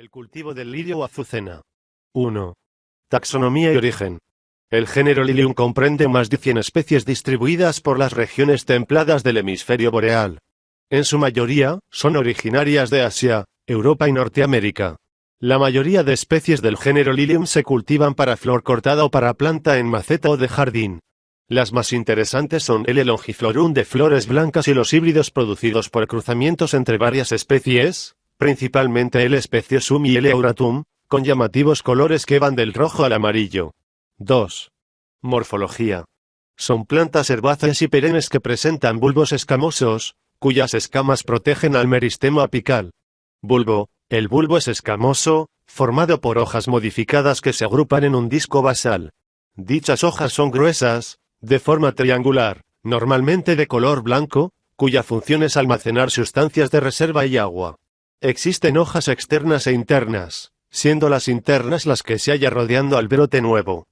El cultivo del lirio o azucena. 1. Taxonomía y origen. El género Lilium comprende más de 100 especies distribuidas por las regiones templadas del hemisferio boreal. En su mayoría, son originarias de Asia, Europa y Norteamérica. La mayoría de especies del género Lilium se cultivan para flor cortada o para planta en maceta o de jardín. Las más interesantes son L. longiflorum de flores blancas y los híbridos producidos por cruzamientos entre varias especies, principalmente L. speciosum y L. auratum, con llamativos colores que van del rojo al amarillo. 2. Morfología. Son plantas herbáceas y perennes que presentan bulbos escamosos, cuyas escamas protegen al meristemo apical. Bulbo. El bulbo es escamoso, formado por hojas modificadas que se agrupan en un disco basal. Dichas hojas son gruesas, de forma triangular, normalmente de color blanco, cuya función es almacenar sustancias de reserva y agua. Existen hojas externas e internas, siendo las internas las que se hallan rodeando al brote nuevo.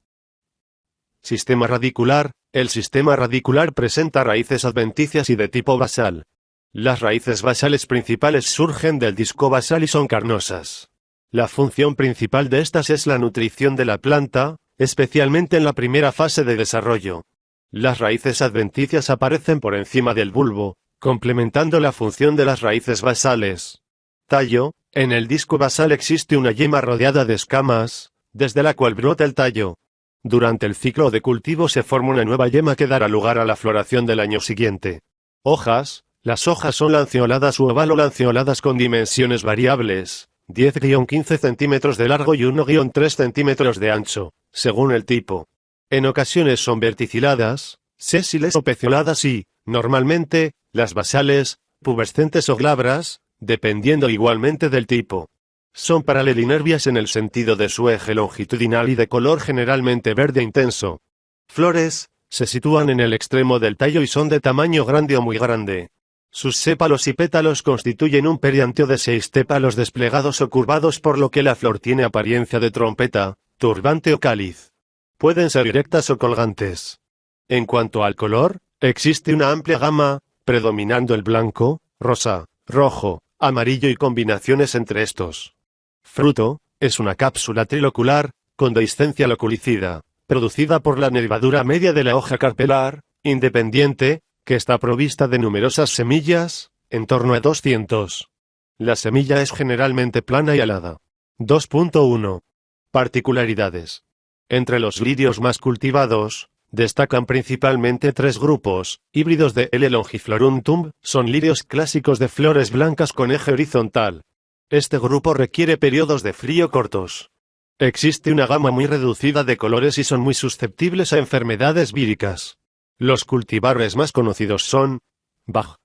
Sistema radicular. El sistema radicular presenta raíces adventicias y de tipo basal. Las raíces basales principales surgen del disco basal y son carnosas. La función principal de estas es la nutrición de la planta, especialmente en la primera fase de desarrollo. Las raíces adventicias aparecen por encima del bulbo, complementando la función de las raíces basales. Tallo. En el disco basal existe una yema rodeada de escamas, desde la cual brota el tallo. Durante el ciclo de cultivo se forma una nueva yema que dará lugar a la floración del año siguiente. Hojas. Las hojas son lanceoladas u ovalo-lanceoladas con dimensiones variables, 10-15 centímetros de largo y 1-3 centímetros de ancho, según el tipo. En ocasiones son verticiladas, sésiles o pecioladas y, normalmente, las basales, pubescentes o glabras, dependiendo igualmente del tipo. Son paralelinervias en el sentido de su eje longitudinal y de color generalmente verde intenso. Flores. Se sitúan en el extremo del tallo y son de tamaño grande o muy grande. Sus sépalos y pétalos constituyen un perianteo de 6 tépalos desplegados o curvados, por lo que la flor tiene apariencia de trompeta, turbante o cáliz. Pueden ser erectas o colgantes. En cuanto al color, existe una amplia gama, predominando el blanco, rosa, rojo, amarillo y combinaciones entre estos. Fruto. Es una cápsula trilocular, con dehiscencia loculicida, producida por la nervadura media de la hoja carpelar, independiente, que está provista de numerosas semillas, en torno a 200. La semilla es generalmente plana y alada. 2.1. Particularidades. Entre los lirios más cultivados, destacan principalmente 3 grupos. Híbridos de L. longiflorum tumb, son lirios clásicos de flores blancas con eje horizontal. Este grupo requiere periodos de frío cortos. Existe una gama muy reducida de colores y son muy susceptibles a enfermedades víricas. Los cultivares más conocidos son Bach,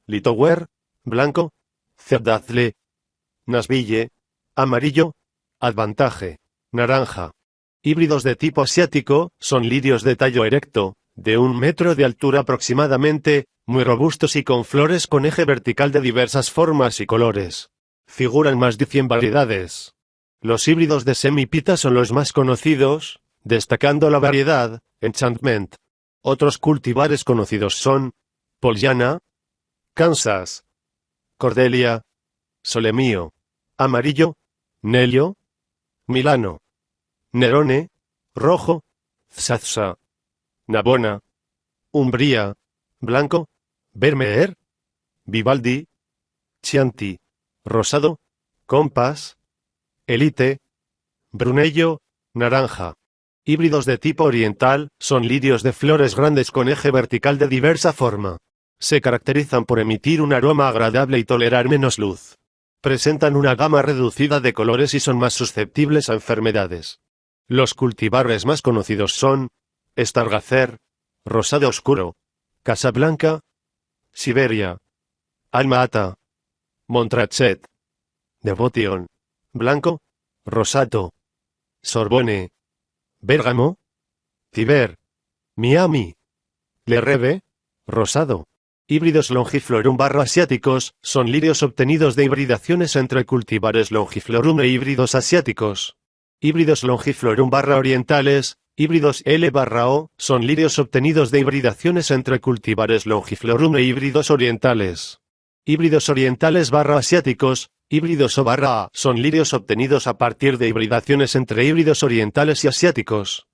Litower, blanco, Zerdazle, Nasville, amarillo, Advantage, naranja. Híbridos de tipo asiático, son lirios de tallo erecto, de 1 metro de altura aproximadamente, muy robustos y con flores con eje vertical de diversas formas y colores. Figuran más de 100 variedades. Los híbridos de semipita son los más conocidos, destacando la variedad Enchantment. Otros cultivares conocidos son Pollyanna, Kansas, Cordelia, Solemio, amarillo, Nelio, Milano, Nerone, rojo, Zazza, Navona, Umbría, blanco, Vermeer, Vivaldi, Chianti, rosado, Compass, Elite, Brunello, naranja. Híbridos de tipo oriental, son lirios de flores grandes con eje vertical de diversa forma. Se caracterizan por emitir un aroma agradable y tolerar menos luz. Presentan una gama reducida de colores y son más susceptibles a enfermedades. Los cultivares más conocidos son Stargazer, rosado oscuro, Casablanca, Siberia, Alma-Ata, Montrachet, Devotion, blanco, rosato, Sorbonne, Bérgamo, Tiber, Miami, Le Reve, rosado. Híbridos longiflorum asiáticos, son lirios obtenidos de hibridaciones entre cultivares longiflorum e híbridos asiáticos. Híbridos longiflorum orientales, híbridos L-O, son lirios obtenidos de hibridaciones entre cultivares longiflorum e híbridos orientales. Híbridos orientales asiáticos, Híbridos o/a son lirios obtenidos a partir de hibridaciones entre híbridos orientales y asiáticos.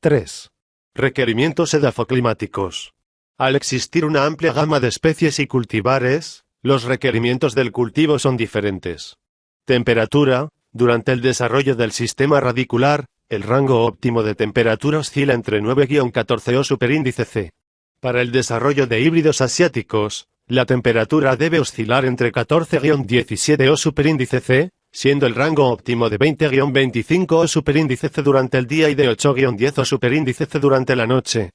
3. Requerimientos edafoclimáticos. Al existir una amplia gama de especies y cultivares, los requerimientos del cultivo son diferentes. Temperatura. Durante el desarrollo del sistema radicular, el rango óptimo de temperatura oscila entre 9-14 O superíndice C. Para el desarrollo de híbridos asiáticos, la temperatura debe oscilar entre 14-17 O superíndice C, siendo el rango óptimo de 20-25 O superíndice C durante el día y de 8-10 O superíndice C durante la noche.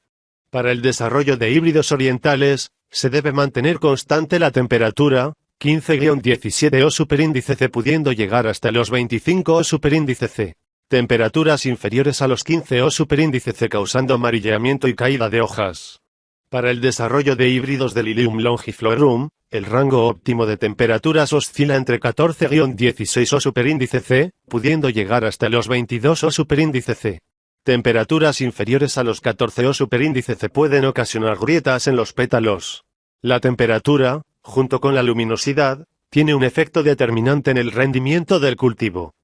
Para el desarrollo de híbridos orientales, se debe mantener constante la temperatura, 15-17 O superíndice C pudiendo llegar hasta los 25 O superíndice C. Temperaturas inferiores a los 15 O superíndice C causando amarillamiento y caída de hojas. Para el desarrollo de híbridos de Lilium longiflorum, el rango óptimo de temperaturas oscila entre 14-16 O superíndice C, pudiendo llegar hasta los 22 O superíndice C. Temperaturas inferiores a los 14 O superíndice C pueden ocasionar grietas en los pétalos. La temperatura, junto con la luminosidad, tiene un efecto determinante en el rendimiento del cultivo.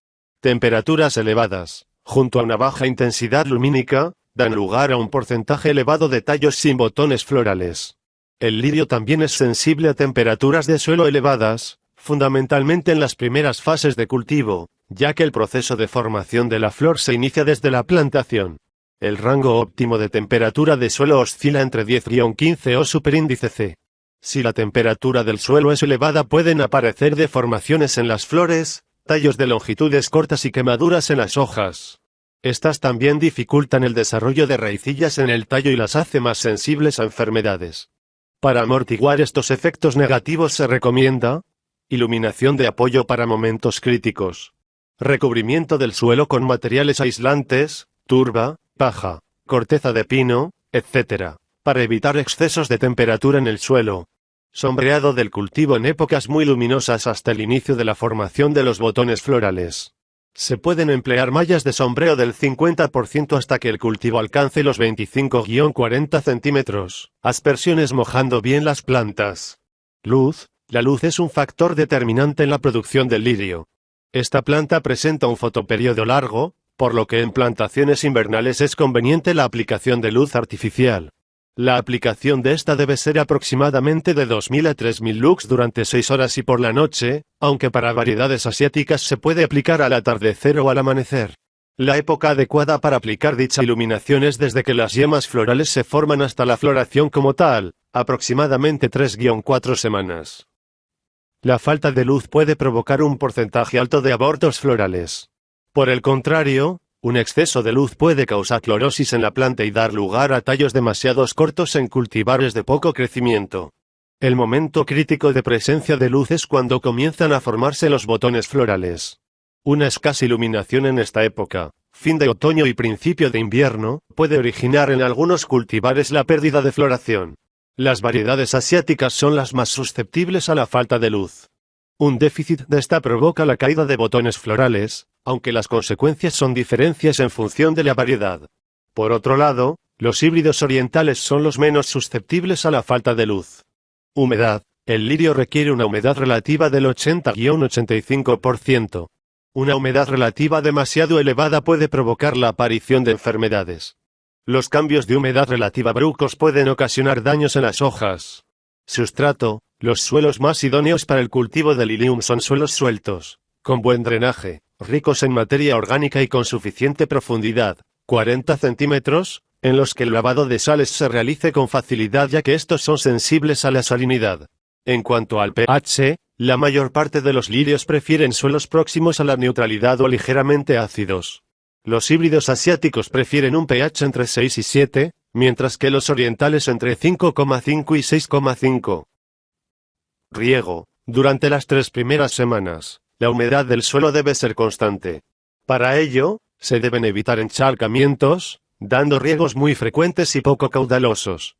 Temperaturas elevadas, junto a una baja intensidad lumínica, dan lugar a un porcentaje elevado de tallos sin botones florales. El lirio también es sensible a temperaturas de suelo elevadas, fundamentalmente en las primeras fases de cultivo, ya que el proceso de formación de la flor se inicia desde la plantación. El rango óptimo de temperatura de suelo oscila entre 10-15 O superíndice C. Si la temperatura del suelo es elevada pueden aparecer deformaciones en las flores, tallos de longitudes cortas y quemaduras en las hojas. Estas también dificultan el desarrollo de raicillas en el tallo y las hace más sensibles a enfermedades. Para amortiguar estos efectos negativos se recomienda iluminación de apoyo para momentos críticos, recubrimiento del suelo con materiales aislantes, turba, paja, corteza de pino, etc., para evitar excesos de temperatura en el suelo. Sombreado del cultivo en épocas muy luminosas hasta el inicio de la formación de los botones florales. Se pueden emplear mallas de sombreo del 50% hasta que el cultivo alcance los 25-40 centímetros. Aspersiones mojando bien las plantas. Luz. La luz es un factor determinante en la producción del lirio. Esta planta presenta un fotoperíodo largo, por lo que en plantaciones invernales es conveniente la aplicación de luz artificial. La aplicación de esta debe ser aproximadamente de 2000 a 3000 lux durante 6 horas y por la noche, aunque para variedades asiáticas se puede aplicar al atardecer o al amanecer. La época adecuada para aplicar dicha iluminación es desde que las yemas florales se forman hasta la floración como tal, aproximadamente 3-4 semanas. La falta de luz puede provocar un porcentaje alto de abortos florales. Por el contrario, un exceso de luz puede causar clorosis en la planta y dar lugar a tallos demasiado cortos en cultivares de poco crecimiento. El momento crítico de presencia de luz es cuando comienzan a formarse los botones florales. Una escasa iluminación en esta época, fin de otoño y principio de invierno, puede originar en algunos cultivares la pérdida de floración. Las variedades asiáticas son las más susceptibles a la falta de luz. Un déficit de esta provoca la caída de botones florales, aunque las consecuencias son diferentes en función de la variedad. Por otro lado, los híbridos orientales son los menos susceptibles a la falta de luz. Humedad. El lirio requiere una humedad relativa del 80-85%. Una humedad relativa demasiado elevada puede provocar la aparición de enfermedades. Los cambios de humedad relativa bruscos pueden ocasionar daños en las hojas. Sustrato. Los suelos más idóneos para el cultivo de Lilium son suelos sueltos, con buen drenaje, ricos en materia orgánica y con suficiente profundidad, 40 centímetros, en los que el lavado de sales se realice con facilidad ya que estos son sensibles a la salinidad. En cuanto al pH, la mayor parte de los lirios prefieren suelos próximos a la neutralidad o ligeramente ácidos. Los híbridos asiáticos prefieren un pH entre 6 y 7, mientras que los orientales entre 5,5 y 6,5. Riego. Durante las 3 primeras semanas, la humedad del suelo debe ser constante. Para ello, se deben evitar encharcamientos, dando riegos muy frecuentes y poco caudalosos.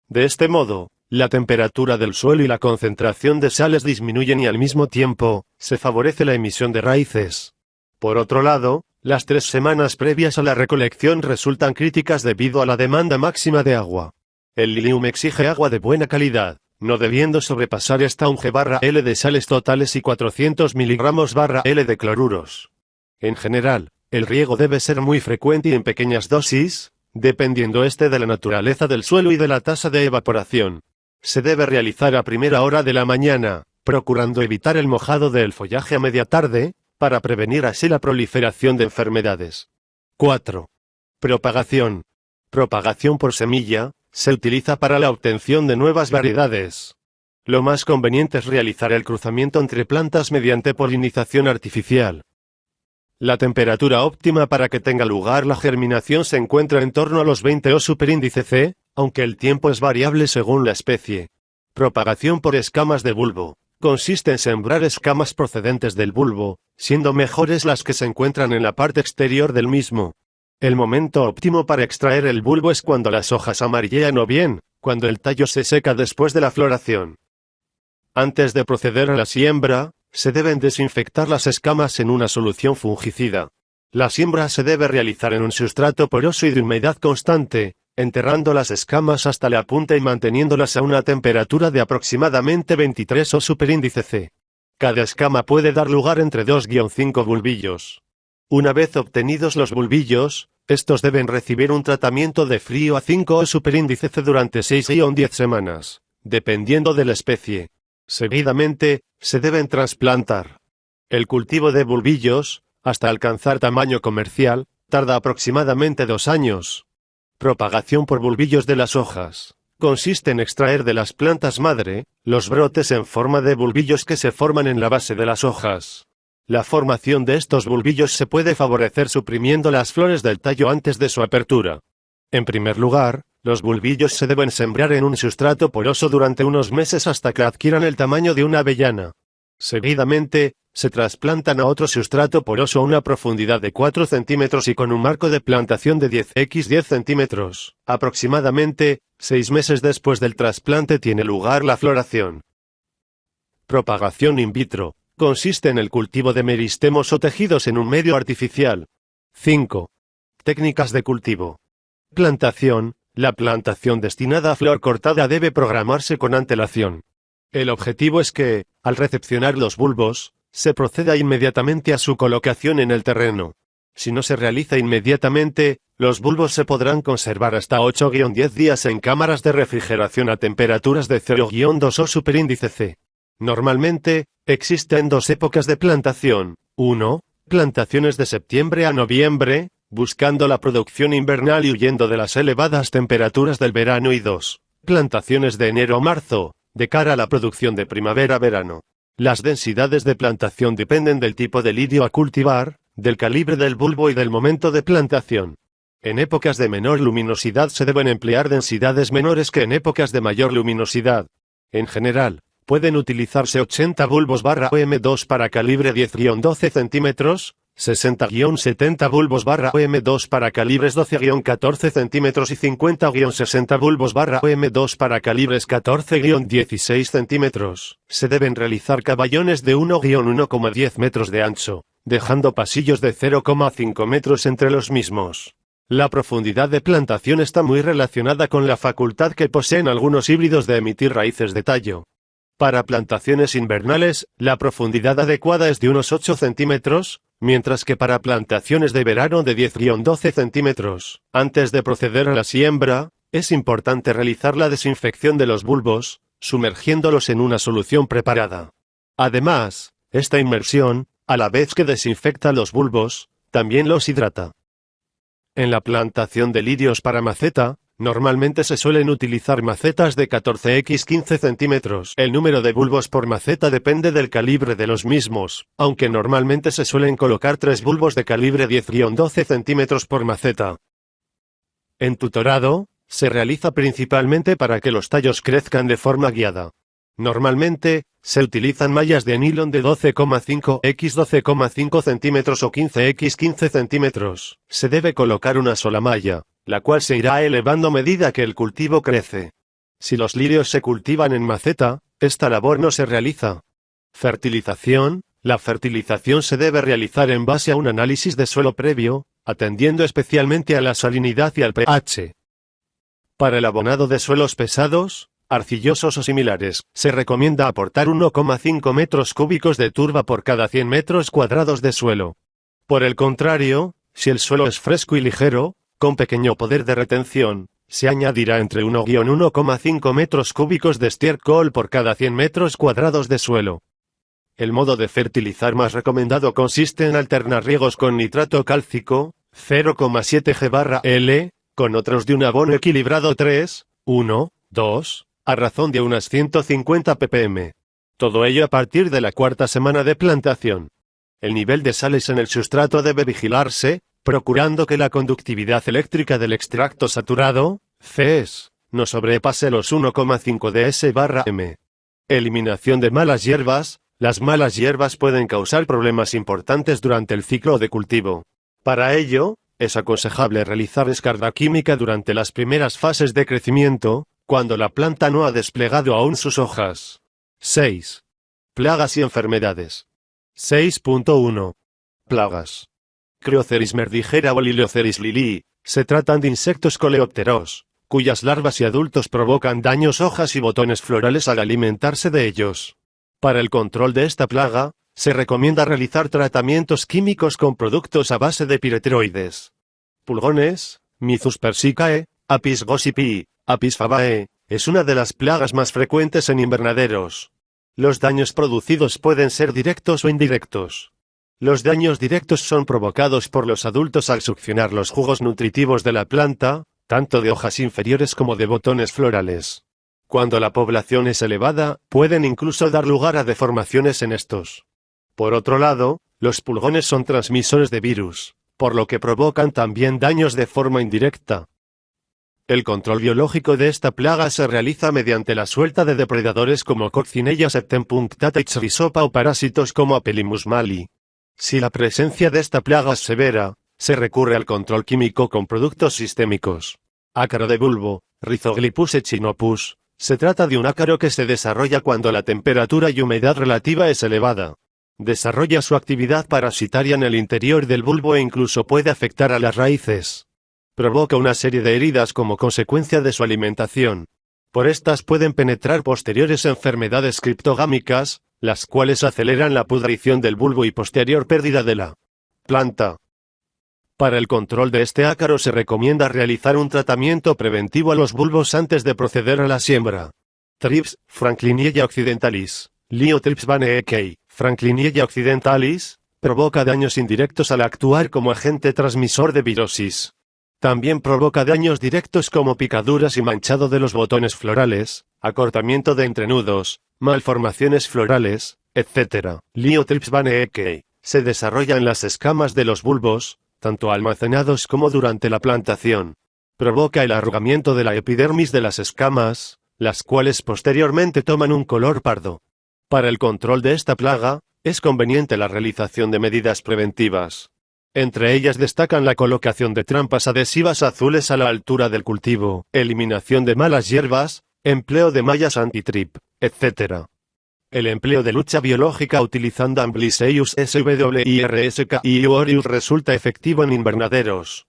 De este modo, la temperatura del suelo y la concentración de sales disminuyen y al mismo tiempo, se favorece la emisión de raíces. Por otro lado, las 3 semanas previas a la recolección resultan críticas debido a la demanda máxima de agua. El Lilium exige agua de buena calidad, no debiendo sobrepasar esta 1 g/L de sales totales y 400 mg/L de cloruros. En general, el riego debe ser muy frecuente y en pequeñas dosis, dependiendo de la naturaleza del suelo y de la tasa de evaporación. Se debe realizar a primera hora de la mañana, procurando evitar el mojado del follaje a media tarde, para prevenir así la proliferación de enfermedades. 4. Propagación. Propagación por semilla, se utiliza para la obtención de nuevas variedades. Lo más conveniente es realizar el cruzamiento entre plantas mediante polinización artificial. La temperatura óptima para que tenga lugar la germinación se encuentra en torno a los 20 O superíndice C, aunque el tiempo es variable según la especie. Propagación por escamas de bulbo. Consiste en sembrar escamas procedentes del bulbo, siendo mejores las que se encuentran en la parte exterior del mismo. El momento óptimo para extraer el bulbo es cuando las hojas amarillean o bien, cuando el tallo se seca después de la floración. Antes de proceder a la siembra, se deben desinfectar las escamas en una solución fungicida. La siembra se debe realizar en un sustrato poroso y de humedad constante, enterrando las escamas hasta la punta y manteniéndolas a una temperatura de aproximadamente 23 O superíndice C. Cada escama puede dar lugar entre 2-5 bulbillos. Una vez obtenidos los bulbillos, estos deben recibir un tratamiento de frío a 5 O superíndice C durante 6-10 semanas, dependiendo de la especie. Seguidamente, se deben trasplantar. El cultivo de bulbillos, hasta alcanzar tamaño comercial, tarda aproximadamente 2 años. Propagación por bulbillos de las hojas. Consiste en extraer de las plantas madre, los brotes en forma de bulbillos que se forman en la base de las hojas. La formación de estos bulbillos se puede favorecer suprimiendo las flores del tallo antes de su apertura. En primer lugar, los bulbillos se deben sembrar en un sustrato poroso durante unos meses hasta que adquieran el tamaño de una avellana. Seguidamente, se trasplantan a otro sustrato poroso a una profundidad de 4 centímetros y con un marco de plantación de 10x10 centímetros. Aproximadamente, 6 meses después del trasplante tiene lugar la floración. Propagación in vitro. Consiste en el cultivo de meristemos o tejidos en un medio artificial. 5. Técnicas de cultivo. Plantación. La plantación destinada a flor cortada debe programarse con antelación. El objetivo es que, al recepcionar los bulbos, se proceda inmediatamente a su colocación en el terreno. Si no se realiza inmediatamente, los bulbos se podrán conservar hasta 8-10 días en cámaras de refrigeración a temperaturas de 0-2 O superíndice C. Normalmente, existen 2 épocas de plantación. 1. Plantaciones de septiembre a noviembre, buscando la producción invernal y huyendo de las elevadas temperaturas del verano y 2. Plantaciones de enero a marzo, de cara a la producción de primavera-verano. Las densidades de plantación dependen del tipo de lirio a cultivar, del calibre del bulbo y del momento de plantación. En épocas de menor luminosidad se deben emplear densidades menores que en épocas de mayor luminosidad. En general, pueden utilizarse 80 bulbos/OM2 para calibre 10-12 centímetros, 60-70 bulbos/OM2 para calibres 12-14 centímetros y 50-60 bulbos/OM2 para calibres 14-16 centímetros. Se deben realizar caballones de 1-1,10 metros de ancho, dejando pasillos de 0,5 metros entre los mismos. La profundidad de plantación está muy relacionada con la facultad que poseen algunos híbridos de emitir raíces de tallo. Para plantaciones invernales, la profundidad adecuada es de unos 8 centímetros, mientras que para plantaciones de verano de 10-12 centímetros. Antes de proceder a la siembra, es importante realizar la desinfección de los bulbos, sumergiéndolos en una solución preparada. Además, esta inmersión, a la vez que desinfecta los bulbos, también los hidrata. En la plantación de lirios para maceta, normalmente se suelen utilizar macetas de 14x15 centímetros. El número de bulbos por maceta depende del calibre de los mismos, aunque normalmente se suelen colocar 3 bulbos de calibre 10-12 centímetros por maceta. En tutorado, se realiza principalmente para que los tallos crezcan de forma guiada. Normalmente, se utilizan mallas de nylon de 12,5x12,5 centímetros o 15x15 centímetros. Se debe colocar una sola malla, la cual se irá elevando a medida que el cultivo crece. Si los lirios se cultivan en maceta, esta labor no se realiza. Fertilización. La fertilización se debe realizar en base a un análisis de suelo previo, atendiendo especialmente a la salinidad y al pH. Para el abonado de suelos pesados, arcillosos o similares, se recomienda aportar 1,5 metros cúbicos de turba por cada 100 metros cuadrados de suelo. Por el contrario, si el suelo es fresco y ligero, con pequeño poder de retención, se añadirá entre 1-1,5 metros cúbicos de estiércol por cada 100 metros cuadrados de suelo. El modo de fertilizar más recomendado consiste en alternar riegos con nitrato cálcico, 0,7 g/L, con otros de un abono equilibrado 3, 1, 2, a razón de unas 150 ppm. Todo ello a partir de la cuarta semana de plantación. El nivel de sales en el sustrato debe vigilarse, procurando que la conductividad eléctrica del extracto saturado, CS, no sobrepase los 1,5 ds/m. Eliminación de malas hierbas. Las malas hierbas pueden causar problemas importantes durante el ciclo de cultivo. Para ello, es aconsejable realizar descarga química durante las primeras fases de crecimiento, cuando la planta no ha desplegado aún sus hojas. 6. Plagas y enfermedades. 6.1. Plagas. Crioceris merdigera o Lilioceris lili, se tratan de insectos coleópteros, cuyas larvas y adultos provocan daños hojas y botones florales al alimentarse de ellos. Para el control de esta plaga, se recomienda realizar tratamientos químicos con productos a base de piretroides. Pulgones, Myzus persicae, Apis gossypii, Apis fabae, es una de las plagas más frecuentes en invernaderos. Los daños producidos pueden ser directos o indirectos. Los daños directos son provocados por los adultos al succionar los jugos nutritivos de la planta, tanto de hojas inferiores como de botones florales. Cuando la población es elevada, pueden incluso dar lugar a deformaciones en estos. Por otro lado, los pulgones son transmisores de virus, por lo que provocan también daños de forma indirecta. El control biológico de esta plaga se realiza mediante la suelta de depredadores como Coccinella septempunctata Ixrisopa o parásitos como Apelimus mali. Si la presencia de esta plaga es severa, se recurre al control químico con productos sistémicos. Ácaro de bulbo, Rhizoglypus echinopus. Se trata de un ácaro que se desarrolla cuando la temperatura y humedad relativa es elevada. Desarrolla su actividad parasitaria en el interior del bulbo e incluso puede afectar a las raíces. Provoca una serie de heridas como consecuencia de su alimentación. Por estas pueden penetrar posteriores enfermedades criptogámicas, las cuales aceleran la pudrición del bulbo y posterior pérdida de la planta. Para el control de este ácaro se recomienda realizar un tratamiento preventivo a los bulbos antes de proceder a la siembra. Thrips, Frankliniella occidentalis, Liothrips baneekei, Frankliniella occidentalis, provoca daños indirectos al actuar como agente transmisor de virosis. También provoca daños directos como picaduras y manchado de los botones florales, acortamiento de entrenudos, malformaciones florales, etc. Liothrips baneekei se desarrolla en las escamas de los bulbos, tanto almacenados como durante la plantación. Provoca el arrugamiento de la epidermis de las escamas, las cuales posteriormente toman un color pardo. Para el control de esta plaga, es conveniente la realización de medidas preventivas. Entre ellas destacan la colocación de trampas adhesivas azules a la altura del cultivo, eliminación de malas hierbas, empleo de mallas antitrip, etc. El empleo de lucha biológica utilizando Amblyseius swirsk y Iorius resulta efectivo en invernaderos.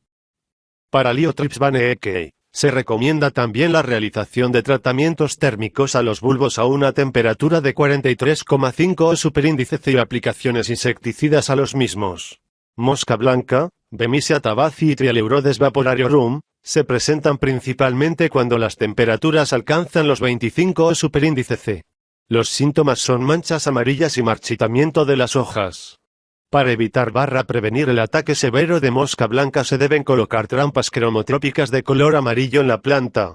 Para Liothrips baneekei, se recomienda también la realización de tratamientos térmicos a los bulbos a una temperatura de 43,5 o superíndice C y aplicaciones insecticidas a los mismos. Mosca blanca, Bemisia tabaci y Trialeurodes vaporariorum, se presentan principalmente cuando las temperaturas alcanzan los 25 o superíndice C. Los síntomas son manchas amarillas y marchitamiento de las hojas. Para evitar/prevenir el ataque severo de mosca blanca se deben colocar trampas cromotrópicas de color amarillo en la planta.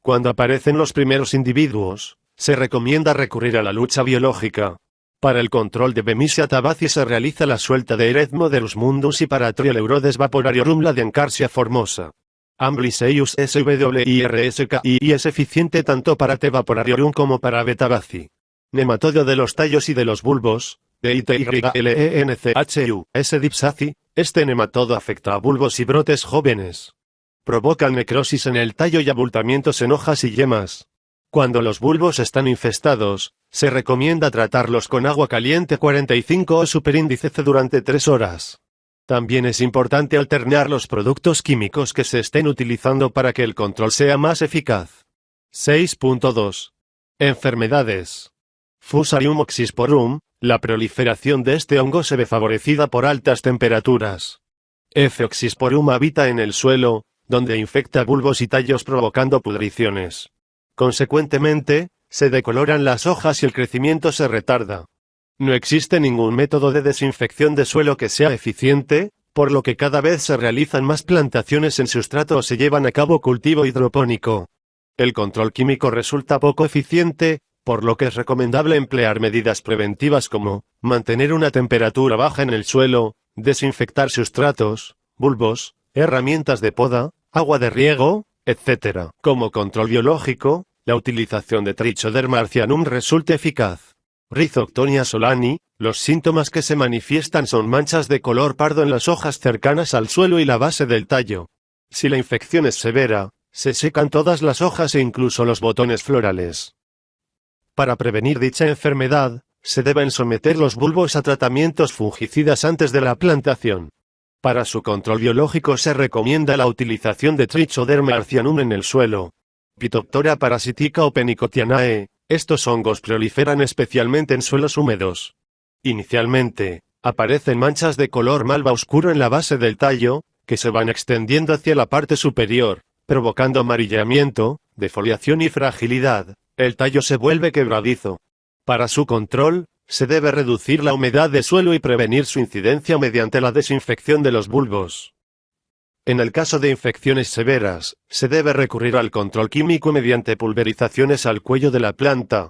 Cuando aparecen los primeros individuos, se recomienda recurrir a la lucha biológica. Para el control de Bemisia tabaci se realiza la suelta de Erythmoderus mundus y para Trialeurodes vaporariorum la de Encarsia formosa. Amblyseius swirsk y es eficiente tanto para T. vaporariorum como para B. tabaci. Nematodio de los tallos y de los bulbos, DITYLENCHU, S. dipsaci, este nematodo afecta a bulbos y brotes jóvenes. Provoca necrosis en el tallo y abultamientos en hojas y yemas. Cuando los bulbos están infestados, se recomienda tratarlos con agua caliente 45 o superíndice C durante 3 horas. También es importante alternar los productos químicos que se estén utilizando para que el control sea más eficaz. 6.2. Enfermedades. Fusarium oxysporum, la proliferación de este hongo se ve favorecida por altas temperaturas. F. oxysporum habita en el suelo, donde infecta bulbos y tallos provocando pudriciones. Consecuentemente, se decoloran las hojas y el crecimiento se retarda. No existe ningún método de desinfección de suelo que sea eficiente, por lo que cada vez se realizan más plantaciones en sustrato o se llevan a cabo cultivo hidropónico. El control químico resulta poco eficiente, por lo que es recomendable emplear medidas preventivas como mantener una temperatura baja en el suelo, desinfectar sustratos, bulbos, herramientas de poda, agua de riego, etc. Como control biológico, la utilización de Trichoderma arcyanum resulta eficaz. Rhizoctonia solani, los síntomas que se manifiestan son manchas de color pardo en las hojas cercanas al suelo y la base del tallo. Si la infección es severa, se secan todas las hojas e incluso los botones florales. Para prevenir dicha enfermedad, se deben someter los bulbos a tratamientos fungicidas antes de la plantación. Para su control biológico se recomienda la utilización de Trichoderma arcyanum en el suelo. Phytophthora parasitica o Penicotianae, estos hongos proliferan especialmente en suelos húmedos. Inicialmente, aparecen manchas de color malva oscuro en la base del tallo, que se van extendiendo hacia la parte superior, provocando amarillamiento, defoliación y fragilidad. El tallo se vuelve quebradizo. Para su control, se debe reducir la humedad del suelo y prevenir su incidencia mediante la desinfección de los bulbos. En el caso de infecciones severas, se debe recurrir al control químico mediante pulverizaciones al cuello de la planta.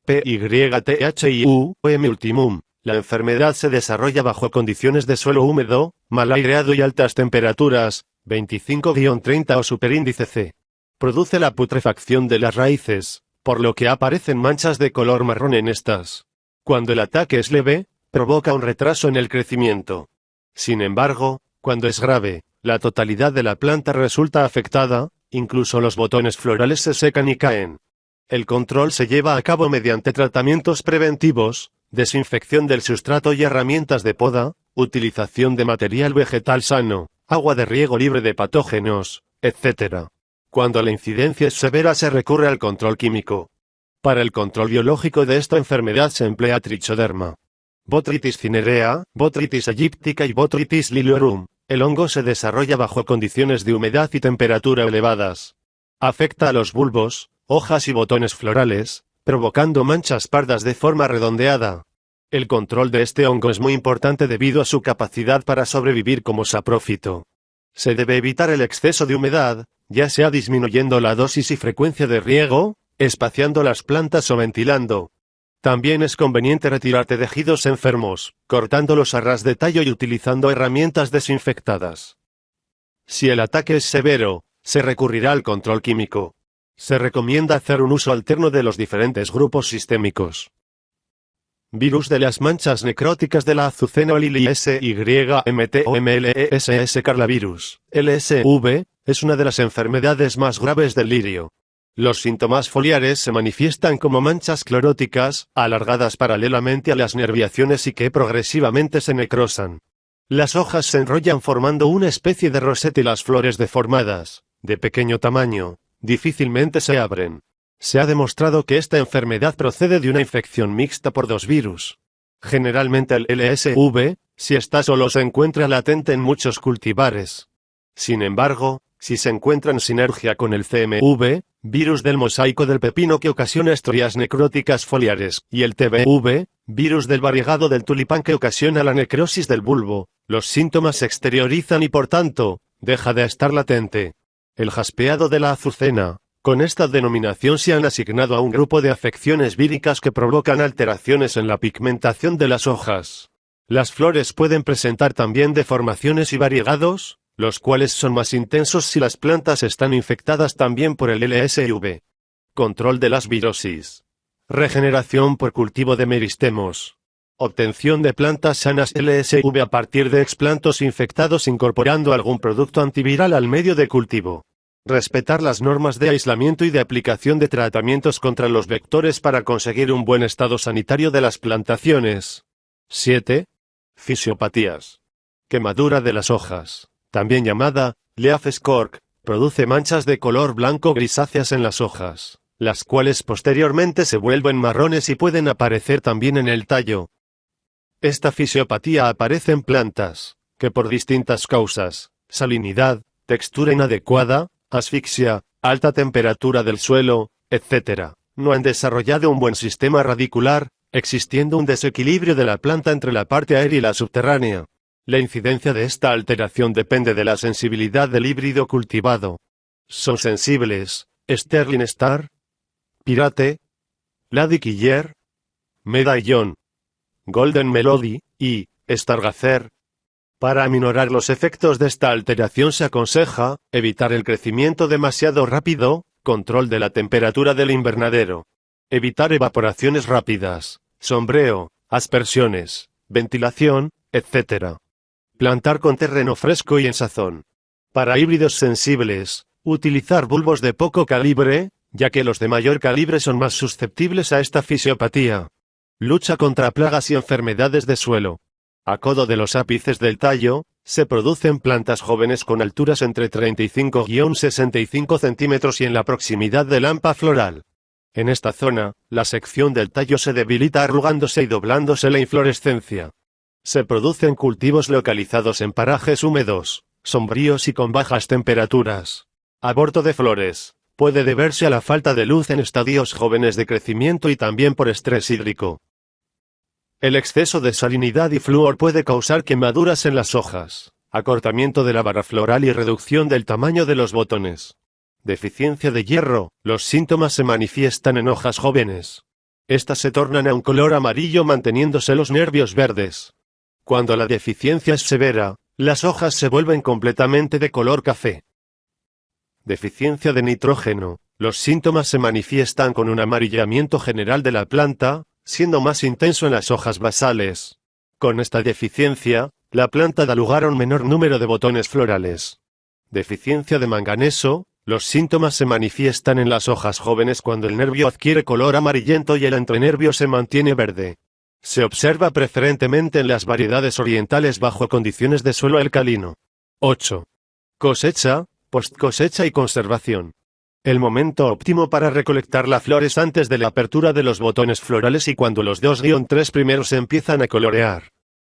PYTHIUM ultimum. La enfermedad se desarrolla bajo condiciones de suelo húmedo, mal aireado y altas temperaturas, 25-30 o superíndice C. Produce la putrefacción de las raíces, por lo que aparecen manchas de color marrón en estas. Cuando el ataque es leve, provoca un retraso en el crecimiento. Sin embargo, cuando es grave, la totalidad de la planta resulta afectada, incluso los botones florales se secan y caen. El control se lleva a cabo mediante tratamientos preventivos, desinfección del sustrato y herramientas de poda, utilización de material vegetal sano, agua de riego libre de patógenos, etc. Cuando la incidencia es severa se recurre al control químico. Para el control biológico de esta enfermedad se emplea Trichoderma. Botrytis cinerea, Botrytis aegyptica y Botrytis lilarum. El hongo se desarrolla bajo condiciones de humedad y temperatura elevadas. Afecta a los bulbos, hojas y botones florales, provocando manchas pardas de forma redondeada. El control de este hongo es muy importante debido a su capacidad para sobrevivir como saprófito. Se debe evitar el exceso de humedad, ya sea disminuyendo la dosis y frecuencia de riego, espaciando las plantas o ventilando. También es conveniente retirar tejidos enfermos, cortándolos a ras de tallo y utilizando herramientas desinfectadas. Si el ataque es severo, se recurrirá al control químico. Se recomienda hacer un uso alterno de los diferentes grupos sistémicos. Virus de las manchas necróticas de la azucena o Lili SYMTOMLESS Carlavirus, LSV, es una de las enfermedades más graves del lirio. Los síntomas foliares se manifiestan como manchas cloróticas, alargadas paralelamente a las nerviaciones y que progresivamente se necrosan. Las hojas se enrollan formando una especie de roseta y las flores deformadas, de pequeño tamaño, difícilmente se abren. Se ha demostrado que esta enfermedad procede de una infección mixta por dos virus. Generalmente el LSV, si está solo, se encuentra latente en muchos cultivares. Sin embargo, si se encuentra en sinergia con el CMV, virus del mosaico del pepino que ocasiona estrías necróticas foliares, y el TBV, virus del variegado del tulipán que ocasiona la necrosis del bulbo, los síntomas se exteriorizan y por tanto, deja de estar latente. El jaspeado de la azucena. Con esta denominación se han asignado a un grupo de afecciones víricas que provocan alteraciones en la pigmentación de las hojas. Las flores pueden presentar también deformaciones y variegados, los cuales son más intensos si las plantas están infectadas también por el LSV. Control de las virosis. Regeneración por cultivo de meristemos. Obtención de plantas sanas LSV a partir de explantos infectados incorporando algún producto antiviral al medio de cultivo. Respetar las normas de aislamiento y de aplicación de tratamientos contra los vectores para conseguir un buen estado sanitario de las plantaciones. 7. Fisiopatías. Quemadura de las hojas, también llamada leaf scorch, produce manchas de color blanco grisáceas en las hojas. las cuales posteriormente se vuelven marrones y pueden aparecer también en el tallo. Esta fisiopatía aparece en plantas que por distintas causas, salinidad, textura inadecuada, asfixia, alta temperatura del suelo, etc., no han desarrollado un buen sistema radicular, existiendo un desequilibrio de la planta entre la parte aérea y la subterránea. La incidencia de esta alteración depende de la sensibilidad del híbrido cultivado. Son sensibles Sterling Star, Pirate, Lady Killer, Medallón, Golden Melody y Stargazer. Para aminorar los efectos de esta alteración se aconseja evitar el crecimiento demasiado rápido, control de la temperatura del invernadero, evitar evaporaciones rápidas, sombreo, aspersiones, ventilación, etc. Plantar con terreno fresco y en sazón. Para híbridos sensibles, utilizar bulbos de poco calibre, ya que los de mayor calibre son más susceptibles a esta fisiopatía. Lucha contra plagas y enfermedades de suelo. A codo de los ápices del tallo, se producen plantas jóvenes con alturas entre 35-65 centímetros y en la proximidad del hampa floral. En esta zona, la sección del tallo se debilita arrugándose y doblándose la inflorescencia. Se producen cultivos localizados en parajes húmedos, sombríos y con bajas temperaturas. Aborto de flores. Puede deberse a la falta de luz en estadios jóvenes de crecimiento y también por estrés hídrico. El exceso de salinidad y flúor puede causar quemaduras en las hojas, acortamiento de la vara floral y reducción del tamaño de los botones. Deficiencia de hierro. Los síntomas se manifiestan en hojas jóvenes. Estas se tornan a un color amarillo manteniéndose los nervios verdes. Cuando la deficiencia es severa, las hojas se vuelven completamente de color café. Deficiencia de nitrógeno. Los síntomas se manifiestan con un amarillamiento general de la planta, siendo más intenso en las hojas basales. Con esta deficiencia, la planta da lugar a un menor número de botones florales. Deficiencia de manganeso. Los síntomas se manifiestan en las hojas jóvenes cuando el nervio adquiere color amarillento y el entrenervio se mantiene verde. Se observa preferentemente en las variedades orientales bajo condiciones de suelo alcalino. 8. Cosecha, postcosecha y conservación. El momento óptimo para recolectar la flor es antes de la apertura de los botones florales y cuando los 2-3 primeros empiezan a colorear.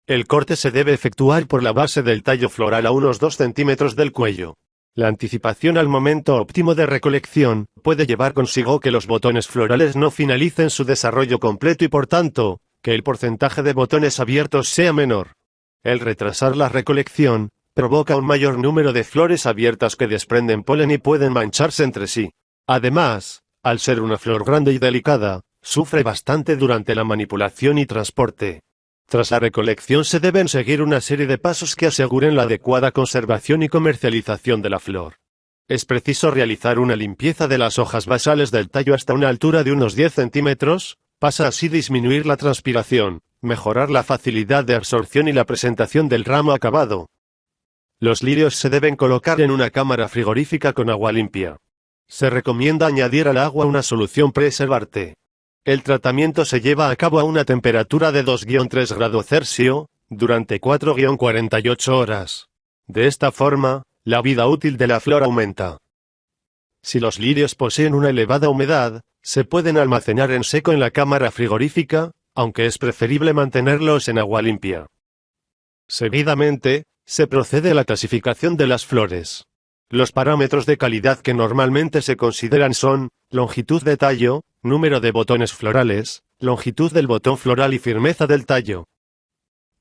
El corte se debe efectuar por la base del tallo floral a unos 2 centímetros del cuello. La anticipación al momento óptimo de recolección puede llevar consigo que los botones florales no finalicen su desarrollo completo y por tanto, que el porcentaje de botones abiertos sea menor. El retrasar la recolección provoca un mayor número de flores abiertas que desprenden polen y pueden mancharse entre sí. Además, al ser una flor grande y delicada, sufre bastante durante la manipulación y transporte. Tras la recolección se deben seguir una serie de pasos que aseguren la adecuada conservación y comercialización de la flor. Es preciso realizar una limpieza de las hojas basales del tallo hasta una altura de unos 10 centímetros, pasa así disminuir la transpiración, mejorar la facilidad de absorción y la presentación del ramo acabado. Los lirios se deben colocar en una cámara frigorífica con agua limpia. Se recomienda añadir al agua una solución preservante. El tratamiento se lleva a cabo a una temperatura de 2-3 grados Celsius, durante 4-48 horas. De esta forma, la vida útil de la flor aumenta. Si los lirios poseen una elevada humedad, se pueden almacenar en seco en la cámara frigorífica, aunque es preferible mantenerlos en agua limpia. Seguidamente, se procede a la clasificación de las flores. Los parámetros de calidad que normalmente se consideran son longitud de tallo, número de botones florales, longitud del botón floral y firmeza del tallo.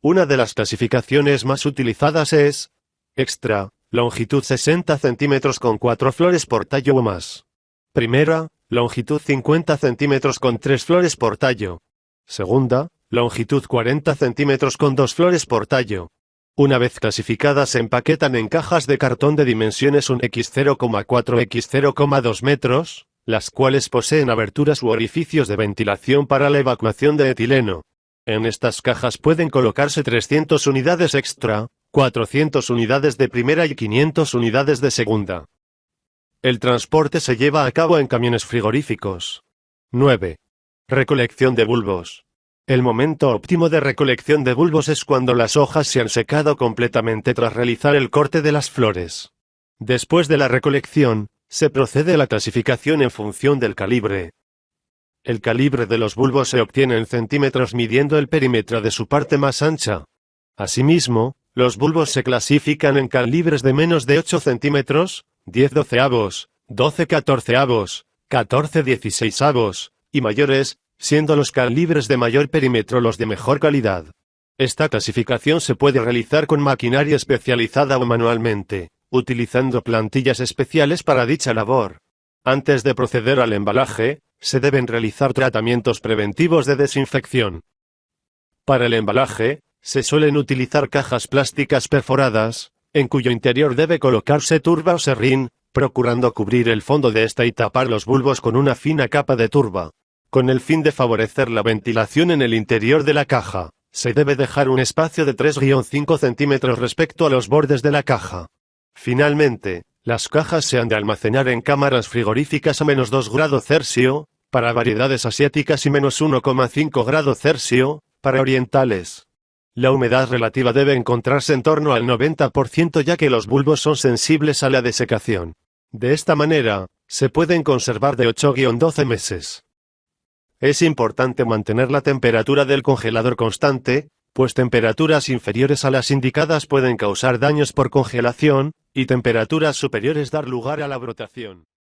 Una de las clasificaciones más utilizadas es Extra, longitud 60 centímetros con 4 flores por tallo o más. Primera, longitud 50 centímetros con 3 flores por tallo. Segunda, longitud 40 centímetros con 2 flores por tallo. Una vez clasificadas se empaquetan en cajas de cartón de dimensiones 1x0,4x0,2 metros, las cuales poseen aberturas u orificios de ventilación para la evacuación de etileno. En estas cajas pueden colocarse 300 unidades extra, 400 unidades de primera y 500 unidades de segunda. El transporte se lleva a cabo en camiones frigoríficos. 9. Recolección de bulbos. El momento óptimo de recolección de bulbos es cuando las hojas se han secado completamente tras realizar el corte de las flores. Después de la recolección, Se procede a la clasificación en función del calibre. El calibre de los bulbos se obtiene en centímetros midiendo el perímetro de su parte más ancha. Asimismo, los bulbos se clasifican en calibres de menos de 8 centímetros, 10 doceavos, 12 catorceavos, 14 dieciseisavos, y mayores, siendo los calibres de mayor perímetro los de mejor calidad. Esta clasificación se puede realizar con maquinaria especializada o manualmente, utilizando plantillas especiales para dicha labor. Antes de proceder al embalaje, se deben realizar tratamientos preventivos de desinfección. Para el embalaje, se suelen utilizar cajas plásticas perforadas, en cuyo interior debe colocarse turba o serrín, procurando cubrir el fondo de esta y tapar los bulbos con una fina capa de turba. Con el fin de favorecer la ventilación en el interior de la caja, se debe dejar un espacio de 3-5 centímetros respecto a los bordes de la caja. Finalmente, las cajas se han de almacenar en cámaras frigoríficas a -2 grados Celsius, para variedades asiáticas y -1,5 grados Celsius, para orientales. La humedad relativa debe encontrarse en torno al 90% ya que los bulbos son sensibles a la desecación. De esta manera, se pueden conservar de 8-12 meses. Es importante mantener la temperatura del congelador constante, pues temperaturas inferiores a las indicadas pueden causar daños por congelación, y temperaturas superiores dar lugar a la brotación.